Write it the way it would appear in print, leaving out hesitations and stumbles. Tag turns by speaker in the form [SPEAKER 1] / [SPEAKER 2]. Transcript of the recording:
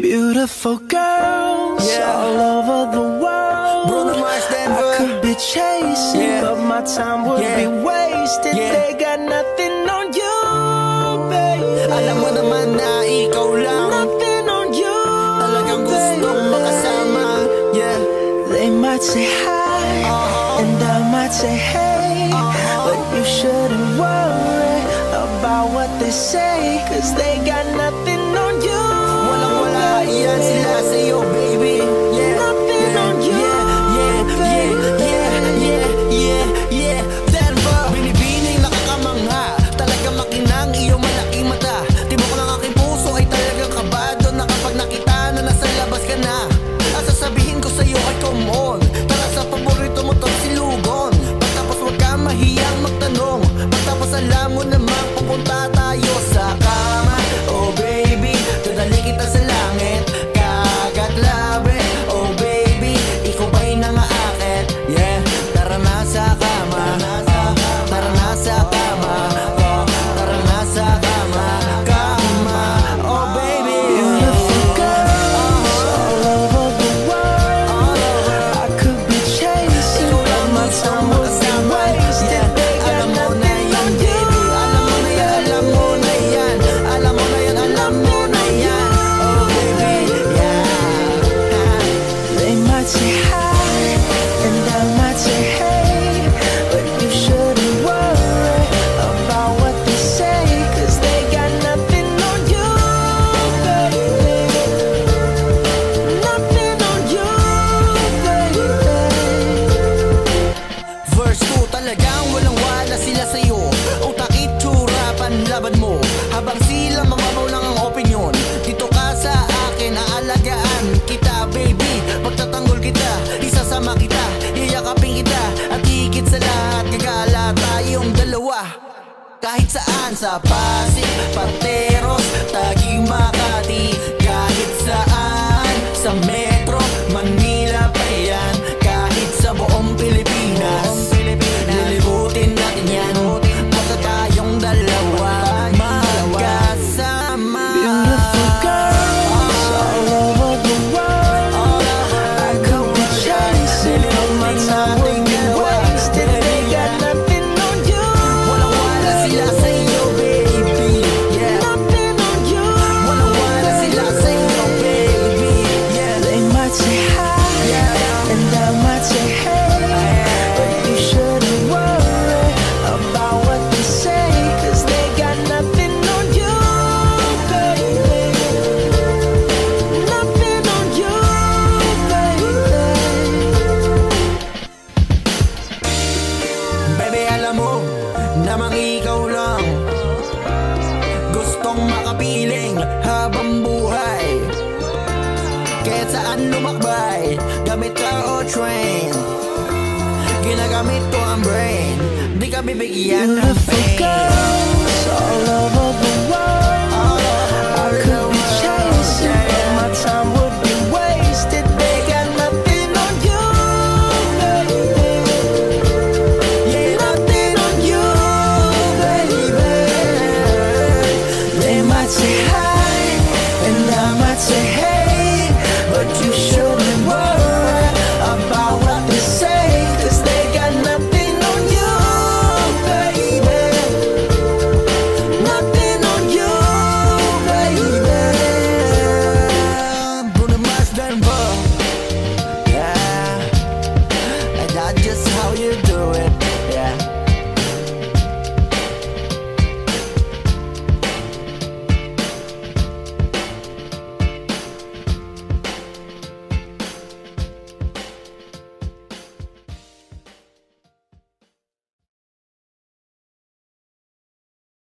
[SPEAKER 1] Beautiful girls all over the world.
[SPEAKER 2] Bruno Mars, Denver.
[SPEAKER 1] I could be chasing, but my time would be wasted. They got nothing on you, baby.
[SPEAKER 2] Alam mo naman na ikaw lang.
[SPEAKER 1] Nothing on you,
[SPEAKER 2] Talagang gustong makasama.
[SPEAKER 1] They might say hi, and I might say hey, but you shouldn't worry about what they say, 'cause they got nothing on you.
[SPEAKER 2] Walang-wala yan sila sa'yo, baby.
[SPEAKER 1] Nothing on you,
[SPEAKER 2] Denver, binibining nakakamangha. Talagang makinang iyong malaking mata. Tibok ng aking puso ay talagang kabado na kapag nakita na nasa labas ka na. At sasabihin ko sa'yo ay come on, tara sa paborito mo tong silugon. Pagtapos wag ka mahiyang magtanong, pagtapos alam mo namang pupunta tayo sa kama. Oh baby, dadali kita sa langit, kagat labi. Oh baby, ikaw ba'y nangaakit? Tara na sa kama, tara na sa kama, tara na sa kama, kama. Oh baby,
[SPEAKER 1] beautiful girls all over the world. I could be chasing, but my time would be wasted. They got nothing on you.
[SPEAKER 2] alam mo na yan, alam mo na yan, alam mo na yan, alam mo na yan. Oh baby,
[SPEAKER 1] They might say hi, and I might say hey, but you shouldn't worry about what they say, 'cause they got nothing on you, baby. Nothing on you, baby.
[SPEAKER 2] Verse 2, talagang walang-wala sila sa'yo. Utak, itsura, panlaban mo. Habang sila mababaw lang ang opinyon, dito ka sa akin, aalagaan kita, baby. Pagtatanggol kita, isasama kita, iyakapin kita, at higit sa lahat, gagala tayong dalawa. Kahit saan, sa Pasig, Pateros, Taguig, Makati, kahit saan, sa Metro, Manila pa yan, kahit sa buong Pilipinas, lilibutin natin yan, basta tayong dalawa magkasama.
[SPEAKER 1] Beautiful girls all over the world. I could be chasing, but my time would be wasted. They got nothing on you.
[SPEAKER 2] Walang-wala sila sa'yo, baby.
[SPEAKER 1] Nothing on you.
[SPEAKER 2] Walang-wala sila sa'yo, baby.
[SPEAKER 1] They might say hi, and I might say hey, but you shouldn't worry about what they say, 'cause they got nothing on you, baby. Nothing on you, baby.
[SPEAKER 2] Baby, alam mo, namang ikaw lang gustong makapiling habang buhay. Kahit saan lumakbay, gamit ka o train, ginagamit ko ang brain, di ka bibigyan ng
[SPEAKER 1] Beautiful
[SPEAKER 2] pain.
[SPEAKER 1] girls all over the world. I could be chasing, but my time would be wasted. They got nothing on you, baby. Nothing on you, baby. They might say hi,